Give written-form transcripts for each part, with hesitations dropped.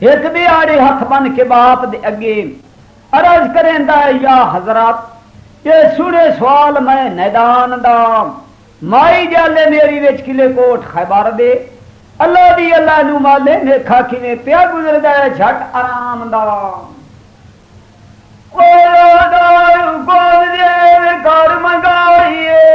एक दिहाड़े हथ बन के बाप दे अगे अरज करेंदा या हजरत ये सुने सवाल मैं मैदान दा माई जाले मेरी विच किले कोट खैबर दे अल्लाह दी अल्लाह नू माले नेखा किने प्या गुजरदा है झट आराम दा घर मंगाइए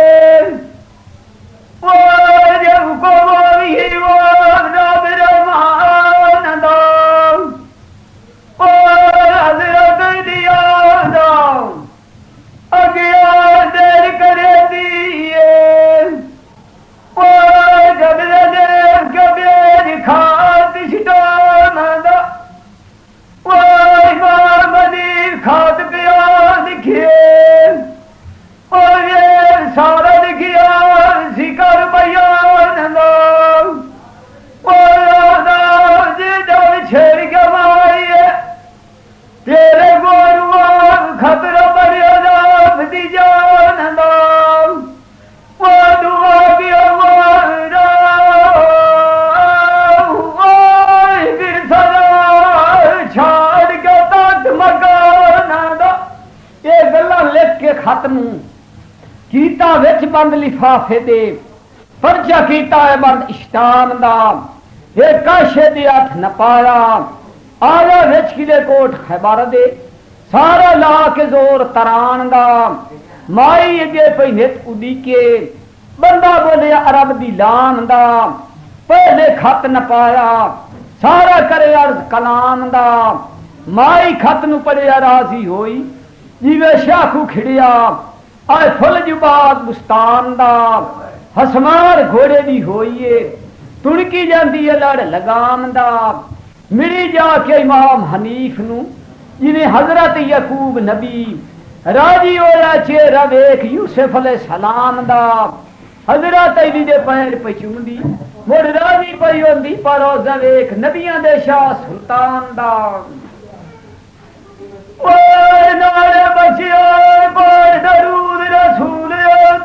बंद लिफाफे दे पर्चा कीता है बंद इश्तान दा ये काशे दे हथ न पाया आया विच किले कोट खैबर दे सारा ला के जोर तरान दा माई अगे पई नित उड़ी के बंदा बोले अरब दी लान दा पहले खत न पाया सारा करे अर्ज कलाम दा माई खत नु पढ़िया राजी होई जिवे शाखू खिड़िया आए फुल जुबात बुस्तान दा हसमार घोड़े दी होइए तुड़की जाती है लड़ लगाम दा मिली जाके इमाम हनीफ नू जिन्हें हजरत यकूब नबी राजी होया चेहरा वेख यूसुफ अलैहि सलाम दा हजरत अली दे पैर पे चुमदी मुड़ राजी पई होंदी पर रोज़ा वेख नबियां दे शाह सुल्तान दा ओए नारे बचियो पर दरूद रसूल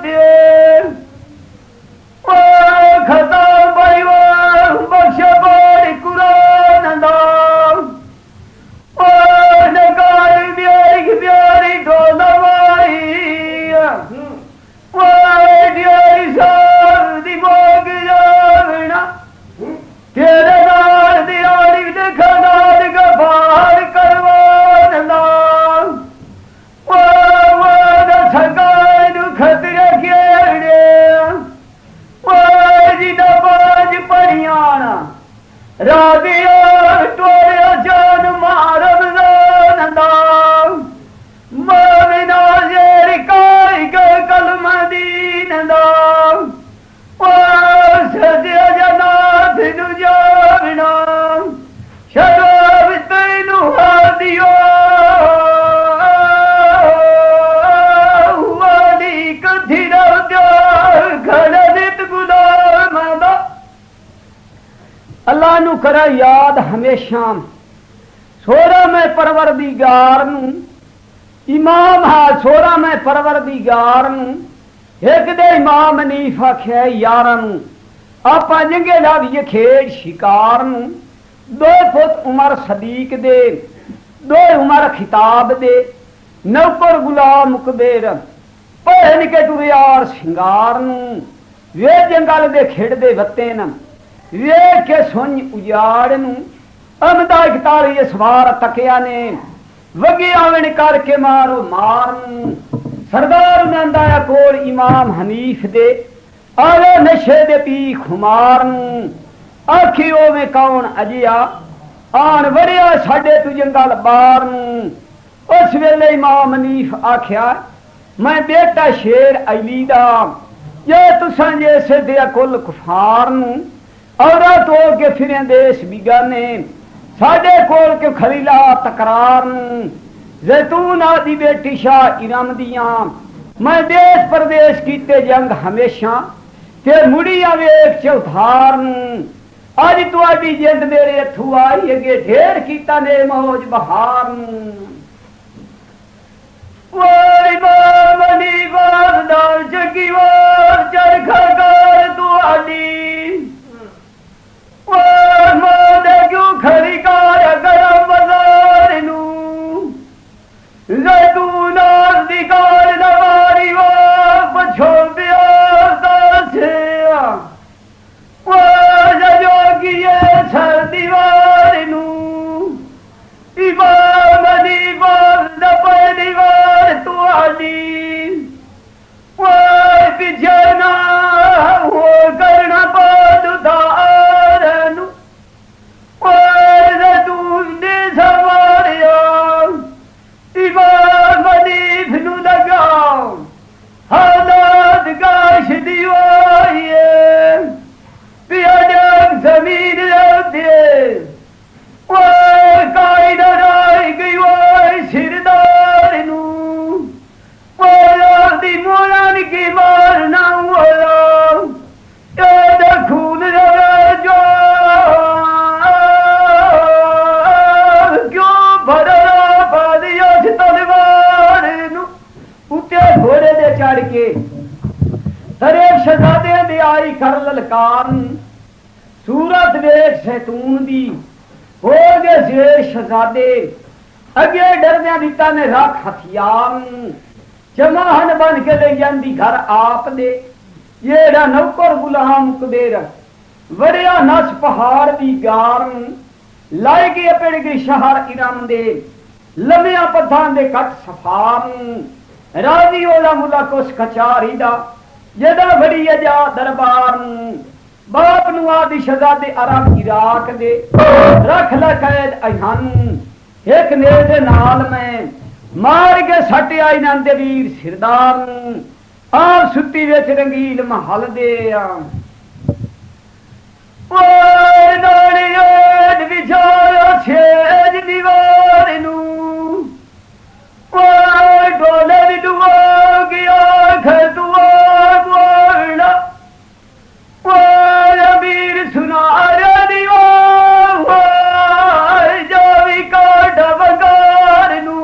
दे ओ खता भाई वो बख्श बड़ी कुरान दा ओ नगार प्यारी डोलवाई ओ दियारी सार दी मोग जावना तेरे नाल दियारी देखना गफार करवान दा खतरे खेड़े जिदा बाज पढ़ियाना राबिया टोरिया जान मारब नंदा मामिना जेर काई कलम दीन दा ओ सदिया जनाथ नु जावना शराब तैनू हादियो अल्लाह नू करा याद हमेशा सोरा में परवरदिगार नू इमाम हा सोरा में परवरदिगार नू एक दे इमाम हनीफ आख्या यारा नू आपा जंगे लावीए खेड़ शिकार नू दो पुत उमर सदीक दे दो उमर खिताब दे नौकर गुलाम मुकबेर पहन के टुरे यार सिंगार नू वे जंगल दे खेड़ दे वत्ते न वे के सुन उजाड़ नू अमदा इकताली सवार तकिया ने वगे आवन करके मारो मार नू सरदार नंदाया कोल इमाम हनीफ दे आवे नशे दे पी खुमार नू आखी ओवे कौन अजिया आन वड़िया साडे तू जंगल बार नू उस वेले इमाम हनीफ आख्या मैं बेटा शेर अली दा जे तुसां जैसे दे कुल कुफार नू औरत हो के फिरे देश बिगाने साडे कोल के खलीला तकरार नू जैतून आदि बेटी शाह इरम दियां मैं देश प्रदेश कीते जंग हमेशा ते मुड़िया वेख चौधार नू अज तुहाडी जिंद मेरे हथू आई अगे ढेर कीता ने मौज बहार नू वारी बामनी वारदार जगी वार चरखा कर तुहाडी वार सरकार सूरत वेख सैतून दी हो गए शेर शहजादे अगे डरद्या दिता ने रख हथियार चमाहन बन के ले जाती घर आप दे येड़ा नौकर गुलाम कुबेर वड़िया नस पहाड़ दी गार लाई गई अपेड़ गई शहर इरम दे लमिया पत्थां दे कट सफार राजी ओला मुला कुछ कचारी दा जदा बड़ी अजा दरबार बाप नु आदि शहजादे अरब इराक दे रख ल कैद अहन एक नेड़े नाल में मार के सट आई नंदे वीर सिरदार आप सुती विच रंगील महल दे ओए नोड़िए विचारो छेज दीवार नू ओए डोले दी दुआ गया घर दुआ बोलना ओए अमीर सुनार दियो जावी काट बगार नू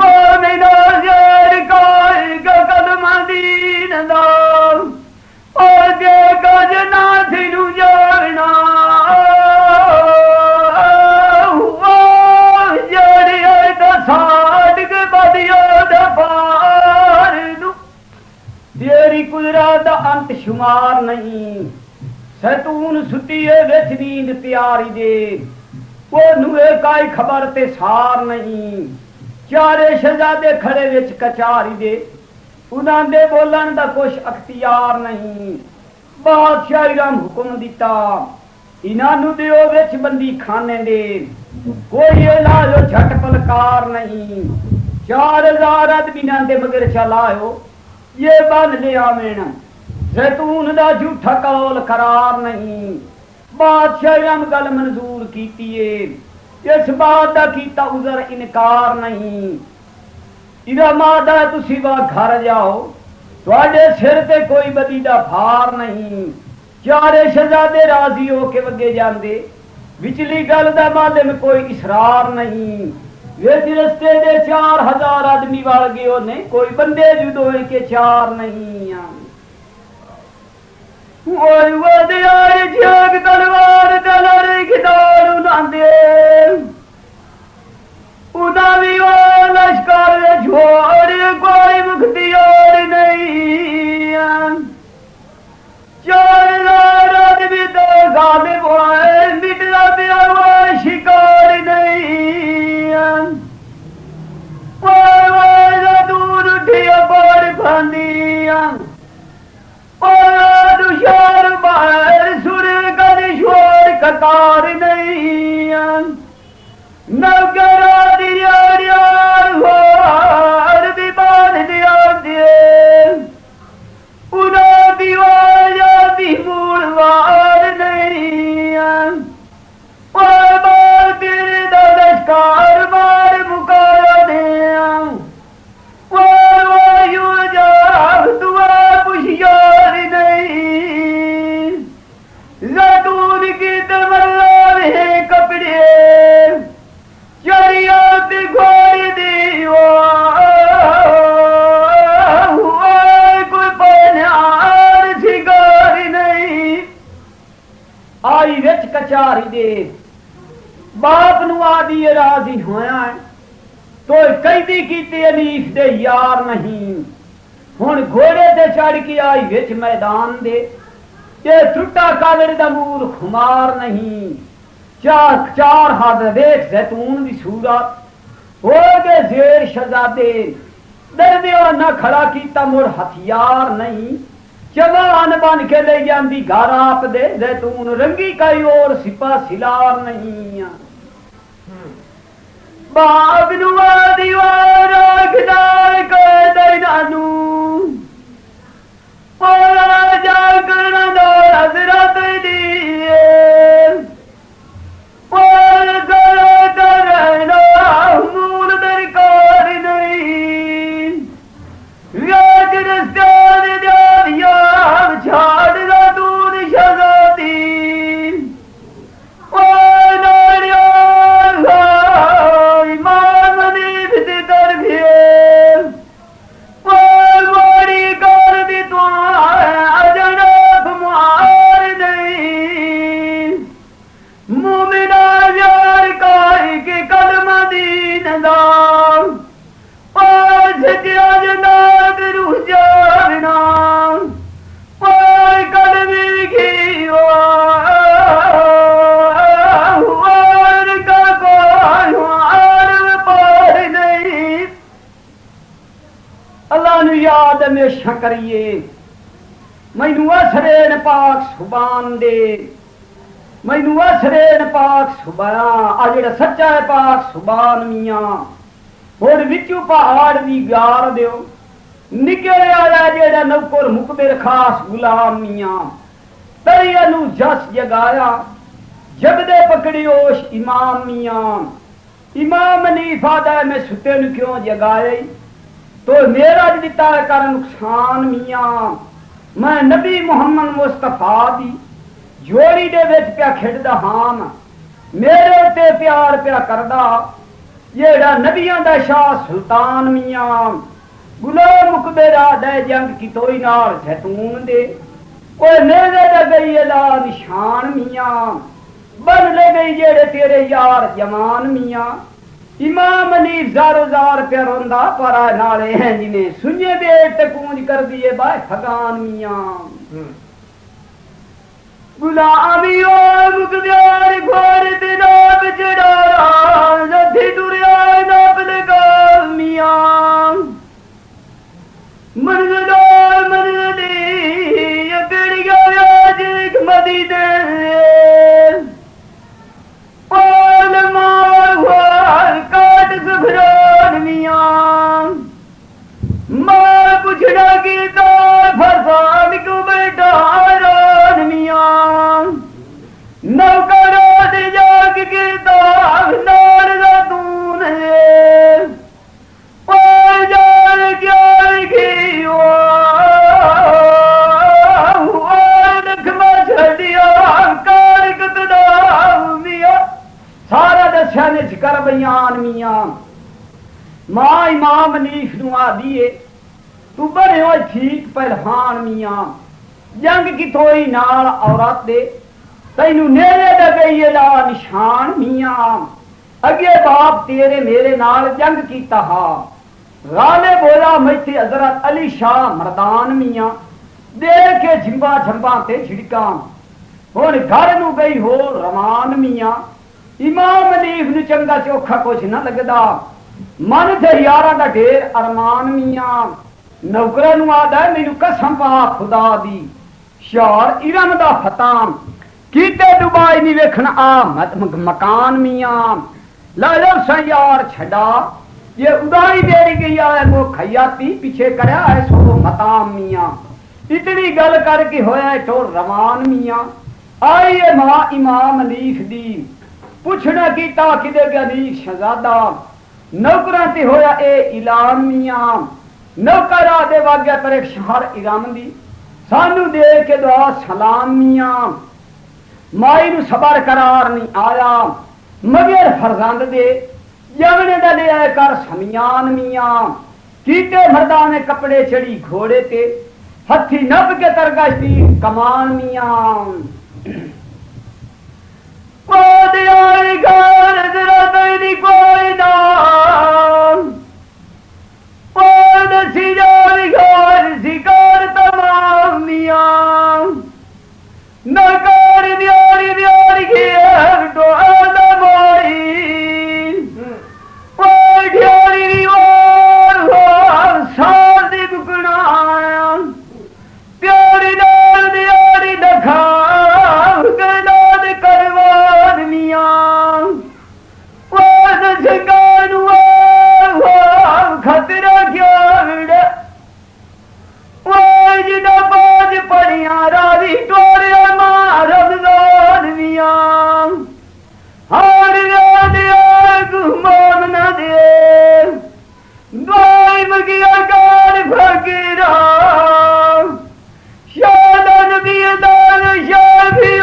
मोमिना ज़ेर काल गगन मदीन दा और जे गजना थिनू जाना जड़िए दसाड़ के बदियो दफार नू तेरी कुदरत दा अंत शुमार नहीं सैतून सुतिए विच नींद प्यारी दे ओनू काई खबर ते सार नहीं चारे शहजादे खड़े विच कचारी दे उन्हां दे बोलन दा कुछ अख्तियार नहीं बादशाह इरम हुक्म दिता इन्हां दियो विच बंदी खाने दे कोई इलाजो झट पलकार नहीं 4000 आदमी दे मगर चलायो ये बन ले आवेन जैतून दा झूठा कौल करार नहीं बादशाह इरम गल मंजूर कीतीए इस बात दा कीता उजर इनकार नहीं इदा मादा तुसी वा घर जाओ तुहाडे सिर ते कोई बदी दा भार नहीं चारे शहजादे राजी हो के वगे जांदे विचली गल दा माले में कोई इसरार नहीं विच रस्ते दे 4000 आदमी वाल गयो ने कोई बंदे जुदोए के चार नहीं ओए वदियार जग तलवार दलर खिदार उनांदे उदावी ओ लश्कर छोड़ कोई मुख्तियार नहीं 4000 आदमी तो गालिब होए मिटला पिया हुआ शिकार नहीं ओए दूर उठिया बाड़ फांदिया और दुशार बाहर सुर कर शोर कतार नहीं नौकरा दिया और भी बांध दिया दे उड़ा दीवार भी मूलवार नहीं और बार तेरे दलस्कार बार मुकारा दे की तमल्ला है कपड़े चरियात घोड़ी दीवा कोई पहनार शिकारी नहीं आई विच कचारी दे बाप नु आदि राजी होया तो कैदी कीते अलीफ दे यार नहीं हुण घोड़े ते चढ़ के आई विच मैदान दे ये टुटा कागड़ दा मूल खुमार नहीं चार हाथ देख जैतून दी सूरत हो गए जेर शहजादे दरदियो न खड़ा कीता मुड़ हथियार नहीं जवान बन के ले जांदी घर आप दे जैतून रंगी कई और सिपा सिलार नहीं बाग नुआ दीवार खिदार कर दे नानू जा करना दो हजरत दिए और करो करना मूल दरकार नहीं राज रस्तान दिया छाड़ दा दूर शहजादी और नारिया ईमान मनीब दी तरफिए और मोरी कर दी तो अजना हमेशा करिए मैनू असरेन पाक सुबान दे मैनू असरेन पाक सुबान आ जेड़ा सच्चा है पाक सुबान मियां हुण विचों पहाड़ दी गार दिओ निकल आया जेड़ा नौकर मुकबिर खास गुलाम मियां तरिया नू जस जगाया जगदे पकड़ी ओश इमाम मियां इमाम हनीफा दा मैं सुते नू क्यों जगाए तो मेरा दिता कर नुकसान मियां मैं नबी मुहम्मद मुस्तफा दी जोड़ी दे विच पिया खिड़दा हां मेरे ते प्यार पिया करदा जेड़ा नबियां दा शाह सुल्तान मियां गुलाम मुकबरा दे जंग की तोई नाल जैतून दे ओए मेरे दा गई ला निशान मियां बन ले गई जेड़े तेरे यार जवान मियां इमाम हनीफ ज़ारो ज़ार पे रोंदा पर नाले हैं जिन्हें सुने दे ते कूंज कर दिए बाय फगान मियां गुलामी ओ मुकद्दर घोर तेरा बिचड़ा जथी दुरिया ना पलगा मियां मनगदी अगड़िया आज मदी दे सुखरान मियां मां पुछड़ा की तो फरसान को बेटा रान मियां नौकरा दे जाग के ताब नार तून ओ जान क्या लिखी नखमा छड़िया कार कतदा मियां सारा दस्या ने जिक्र बयान मियां मां इमाम हनीफ नू आदीए तू बड़े हो ठीक पहलवान मियां जंग की थोई नाल औरत दे तैनू नेड़े दा गई ला निशान मियां अगे बाप तेरे मेरे नाल जंग कीता हा गाले बोला मैथे हजरत अली शाह मर्दान मियां देख के झिंबा झंबा ते छिड़का हुण घर नू गई हो रमान मियां इमाम हनीफ नू चंगा चोखा कुछ न लगदा मन थे यारा दा ढेर अरमान मियां नौकरा नू आदा मैनू कसम पा खुदा दी शार इरम दा फताम कीते दुबई नहीं वेखण आ मकान मियां लालव सा यार छड़ा ये उदाई देरी गई है वो खयाती पीछे करया है सो मताम मियां इतनी गल करके होया तो रवान मियां आई है मां इमाम हनीफ दी पुछना कीता किदे गनीक शहजादा नौकरां ते होया ए ऐलान मियां नौकरा दे वाग्या पर एक शहर इराम दी सानू दे के दुआ सलाम मियां माई नू सबर करार नहीं आया मगर फरजंद दे जवने दा ले आए कर समियान मियां कीते मर्दाने कपड़े चढ़ी घोड़े ते हथी नब के तरगश दी कमान मियां कोई नाम शिकार तमाम मियां नकार ब्यारी ब्यारी के प्यारी दाल दियारी दखा करवान मियां खतरा क्या जिदा बाज पड़िया रावी टोरिया मारदान मियां हार घुमान न दे दवाई मगिया कार फकीरा शादन भी दान शाह भी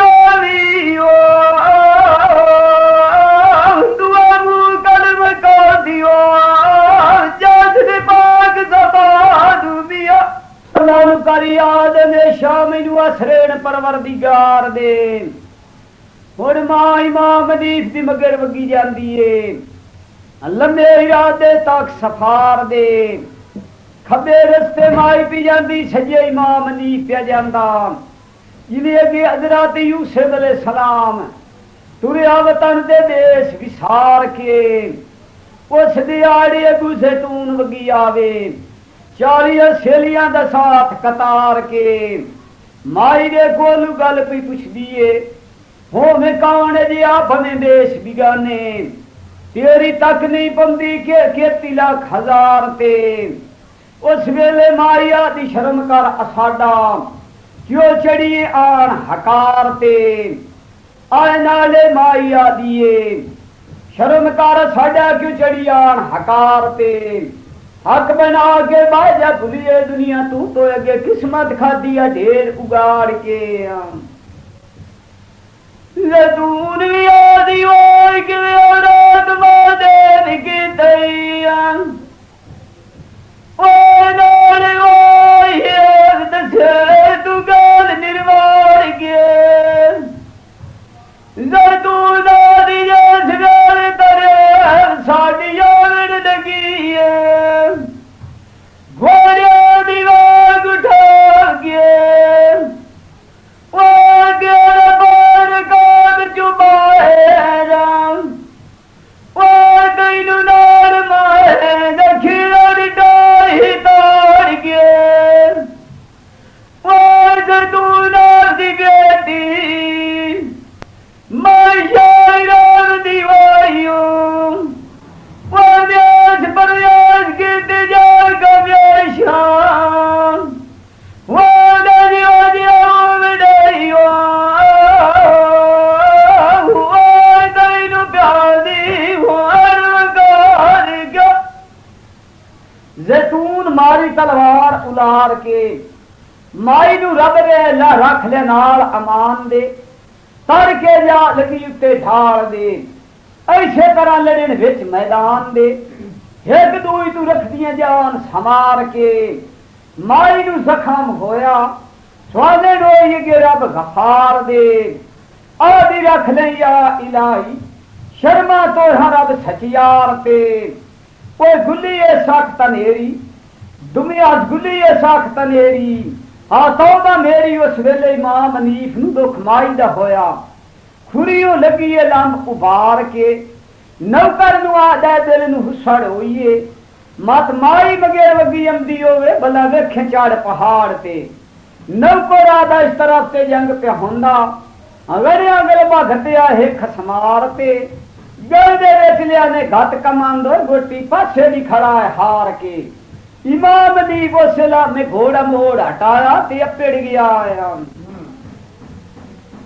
परवरदिगार दे हुण मां इमाम हनीफ दी मगर वगी जांदी है लम्बे इरादे तक सफार दे खब्बे रस्ते माई पी जांदी सज्जे इमाम हनीफ पे जांदा जिवें अगे हजरत यूसुफ अलैहिस्सलाम तुरिया वतन दे देश विसार के उस दिहाड़े अगू जैतून वगी आवे 40 सहेलियां दा साथ कतार के माई दे कोल गल पई पुछदी ए हो में कौन जी अपने देश बिगाने तेरी तक नहीं पौंदी के 31 लाख हजार ते उस वेले माई आदि शर्म कर असाडा क्यों चढ़ी आन हकार ते आए नाले माई आदिए शर्म कर साडा क्यों चढ़ी आन हकार ते हक बना के बाजा भूलिए दुनिया तू तो अगे किस्मत खादी है ढेर उगाड़ के जदून भी आदि और के रात मादे की दैया ओ नाल ओ ये दसे तू गाल निर्वाण के जदून आदि जसगाल तरे साडी याद लगी है घोड़े दीवार उठा के जैतून मारी तलवार उलार के माई नू रब दे ला रख ले नाल अमान दे तर के जा लगी उत्ते ढाल दे ऐसे तरह लड़न विच मैदान दे एक दूई तू रखदियां जान समार के माई नू जख्म होया स्वाले रोई के रब गफार दे आदि रख ले या इलाही शर्मा तो रब सचियार ते कोई गुली है साख तनेरी दुनिया गुली है साख तनेरी आ तौबा मेरी उस वेले इमाम हनीफ नू दुख माई दा होया खुरियों लगी है लंब उबार के नौकर नू आदा दिल नू हुसड़ होइए मत माई मगेर वगी अमदी होवे भला वेखे चढ़ पहाड़ ते नौकर आदा इस तरफ ते जंग पे होंदा अगरिया गलबा घटिया है खसमार ते गल दे विच लिया ने घट कमांदो गोटी पासे भी खड़ा है हार के इमाम दी बोसला में घोड़ा मोड़ हटाया ते अपेड़ गया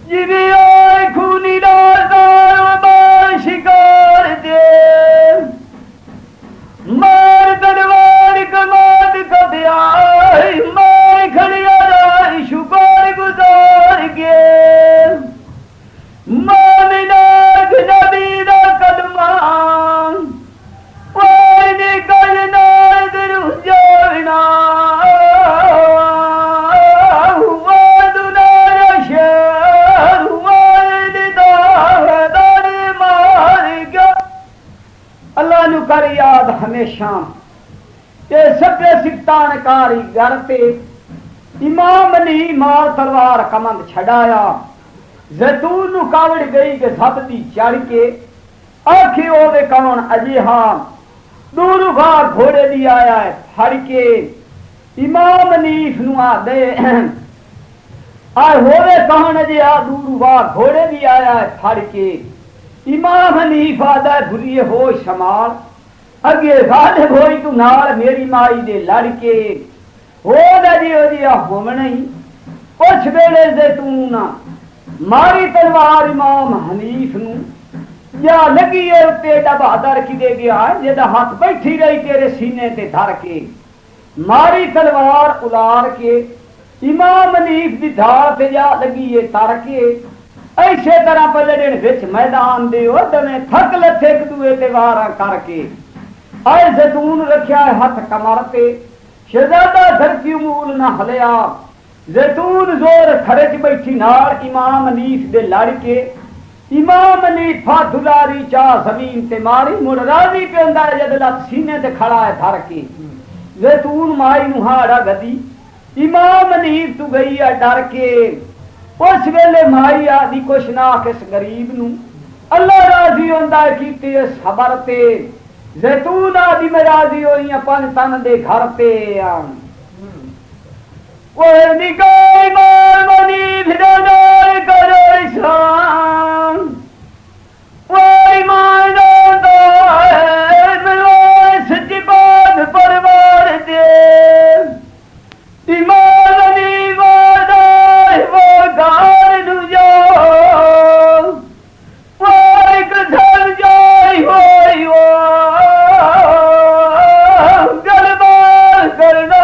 जिवे आए खूनी दार शिकार दे मार दरबार कमाद कदिया मार खड़िया राई शुकार गुजार गे मामिनाग नबी दा कदमा ओए निकल नाल दरू जाना हुआ दुनाया शहर हुआ दारे मार गया अल्लाह नु कर याद हमेशा ये सबे सिकतान कारी गरते इमाम ने मार तलवार कमंद छड़ाया जैतून नू कावड़ गई के सबदी चढ़ के आखी ओवे कौन अजे हाँ दूर भाग घोड़े दी आया है फड़ के इमाम हनीफ नू आ दे आए होवे कौन अजे आ दूर भाग घोड़े दी आया है फड़ के इमाम हनीफ आदा भुलिए हो समाल अगे गालिब होई तू नाल मेरी माई दे लड़के हो जी होमना ही उस वेले जैतून मारी तलवार इमाम हनीफ नू या लगी है उत्ते बहादुर की दे गया जेदा हाथ बैठी रही तेरे सीने ते धर के मारी तलवार उलार के इमाम हनीफ दी ढाल ते जा लगी है तर के ऐसे तरह पलड़े विच मैदान दे दमे थक लथे एक दूए ते वारा करके आए जैतून रखिया हथ कमर ते शहजादा धरती मूल न हलिया जैतून जोर खड़े च बैठी नाल इमाम हनीफ दे लड़के इमाम हनीफा दुलारी चा जमीन ते मारी मुड़ राजी पेंदा जद लत सीने ते खड़ा है धर के जैतून माई नू हाड़ा गदी इमाम हनीफ तू गई है डर के उस वेले माई आदि कुछ ना किस गरीब नू अल्लाह राजी होंदा कीते सबर ते जैतून आदि में राजी होई अपन तन दे घर पे वो निकाय मनी भिदनाय करो इस्लाम वो ईमानदार है सच्ची बात परवार दे ईमानी वादा वो गार नु जो वो एक धर जाय होय वो गलबा करना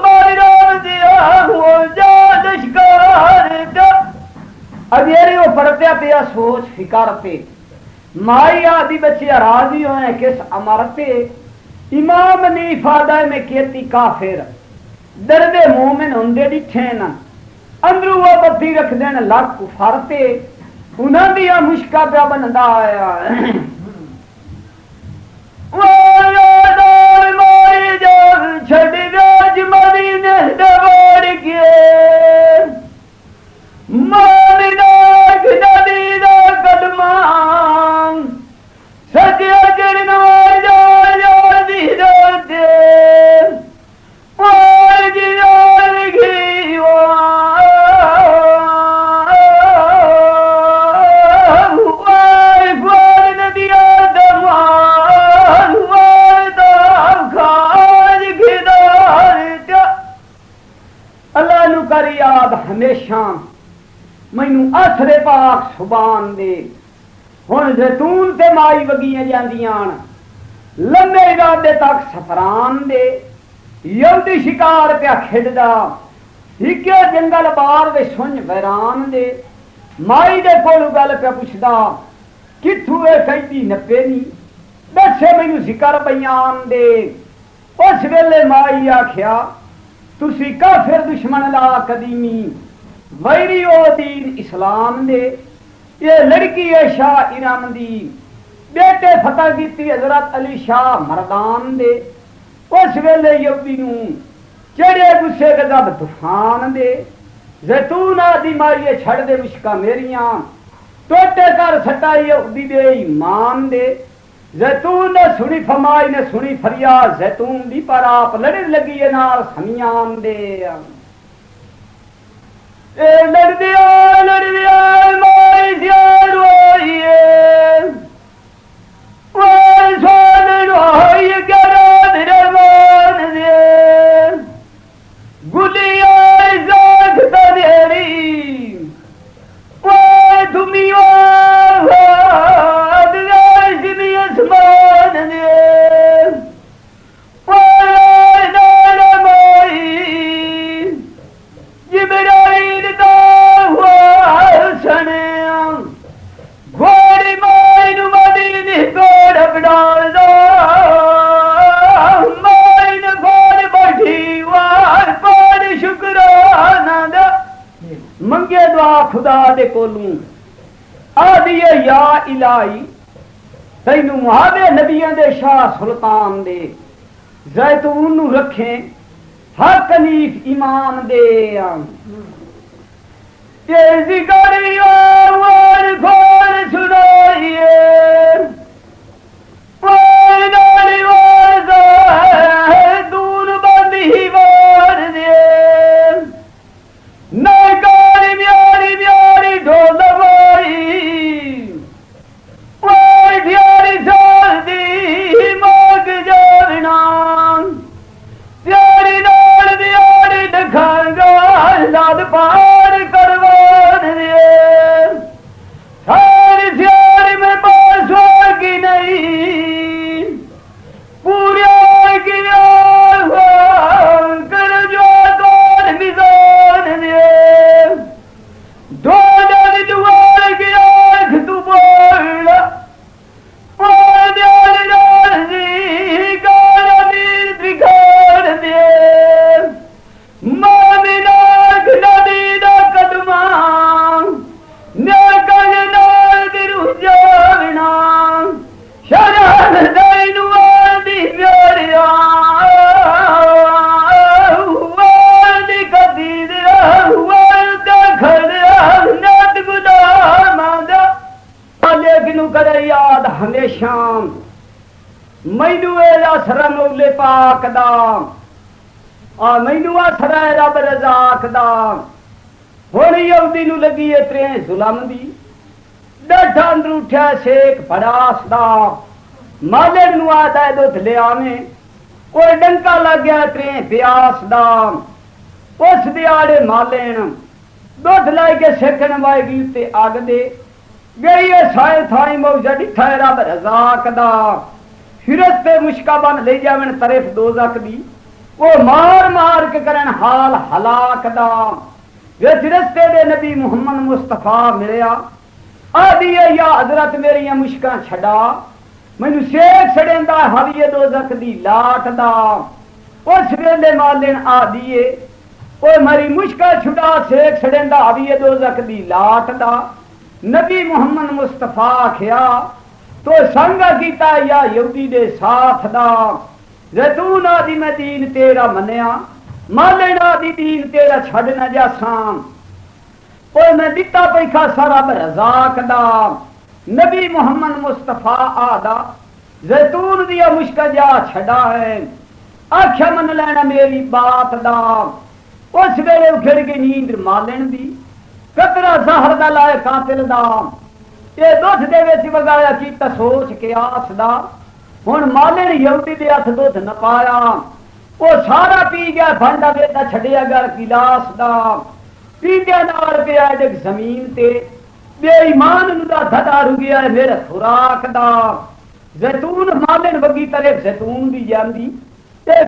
मारा दिया वो जादशकार दा अबेरे वो पड़त्या पे सोच फिकर पे माई आदि बच्चे राजी होए किस अमरते इमाम नी फादा में केती काफिर दर्दे मोमिन हुंदे दिठे न अंदरू वो बत्ती रख देन लक कुफरते उन्हां दिया मुश्का पे बनदा आया वो यादार माई जब छड़ राज मदीने दवाड़ के मामिना नदी दा कदमा सजे जरना जा दी दे और जियार की वार नदिया दमान वार खाज खिदार अल्लाह नु कर याद हमेशा मैनू आसरे पाक सुबान दे हुण जैतून ते माई वगियां जांदियां लंबे इरादे तक सफरान दे यहूदी शिकार पे खिड़दा हिके जंगल बार वे सुन वैरान दे माई दे कोल गल पे पुछदा किथू ए कहती नपे नी दसे मैनू जिक्र बयान दे उस वेले माई आख्या तुसी काफिर दुश्मन ला कदीमी वैरी ओ दीन इस्लाम दे ये लड़की है शाह इराम दी बेटे फतह की हजरत अली शाह मरदान दे उस वेले यहूदी नू चढ़े गुस्से गजब तूफान दे जैतून आदि मारिए छड़ दे मुश्का मेरियां टोटे कर सटा यहूदी दे ईमान दे जैतून ने सुनी फरमाई ने सुनी फरियाद जैतून दी पर आप लड़ लगी है नाल समियान दे लड़ दिया माई सियार रोइए वो सोन रोइए गरा धरमान दे गुलिया जाग तनेरी वो दुमिया दिल आसमान दे वो नाना माई जिब्राइल दा सने घोड़ी माई नु मदीने घोड़ बनाल दो माई ने घोड़ बैठी वार पार शुक्राना दा मंगे दुआ खुदा दे कोलू आदिए या इलाही तैनू मुहावे नबियां दे शाह सुल्तान दे जैतून नु रखे हक हनीफ इमाम दे तेजी करियो वार खोल सुनाइए वार नारी वार दूर बंदी वार दे नकारी म्यारी म्यारी ढोल वाई वार प्यारी सर्दी माग जावना प्यारी नाल दियारी ढखांगा लाद पार करवान दे सारी सियारी में पास होगी नहीं पूरे की कर जो दोन मिजान दे दो दादी दुआर की आँख तू बोल मैनू असर मौले पाक दा आ मैनू असर है रब रज़ाक दा। हुण यहूदी नू लगी है त्रे जुलम दी डठ अंदर उठ्या शेख भड़ास दा मालिक नू आता है दुध ले आवे कोई डंका लग गया त्रे प्यास दा उस दिहाड़े मालेन दुध लाई के सेकन वाएगी ते अग दे गई है साए थाई मौजा डिठा है रब रज़ाक दा। फिरत पे मुश्का बन ले जावन तरफ दोजख दी वो मार मार के करन हाल हलाक दा। वे रस्ते दे नबी मुहम्मद मुस्तफा मिलया आदि या हजरत मेरिया मुश्का छड़ा मैनू शेख छड़ेंदा हविए दोजख दी लाट दा। उस वेले मालिन आदिए ओ मरी मुश्का छुड़ा शेख छड़ेंदा हविए दोजख दी लाट दा। नबी मुहम्मद मुस्तफा आख्या तो संग कीता या यहूदी दे साथ दा। जैतून आदि मैं दीन तेरा मनिया मालिन आदि दीन तेरा छड़ न जासां कोई मैं दिता पैखा सारा रज़ाक दा। नबी मुहम्मद मुस्तफा आदा जैतून दिया मुश्का जा छड़ा है आख्या मन लेना मेरी बात दा। उस वेले उखड़ गई नींद मालिन दी कतरा जहर दा लाए कातिल दा ये दुध दे विच वगाया कीता सोच के आस दा। हुण मालिन यहूदी दे हथ दुध न पाया वो सारा पी गया भांडा वेदा छड़िया गया गिलास दा पींदे नाल पिया जग जमीन ते बेईमान नू दा धड़ा रुगिया मेरे खुराक दा। जैतून मालिन वगी तरफ जैतून दी जांदी ते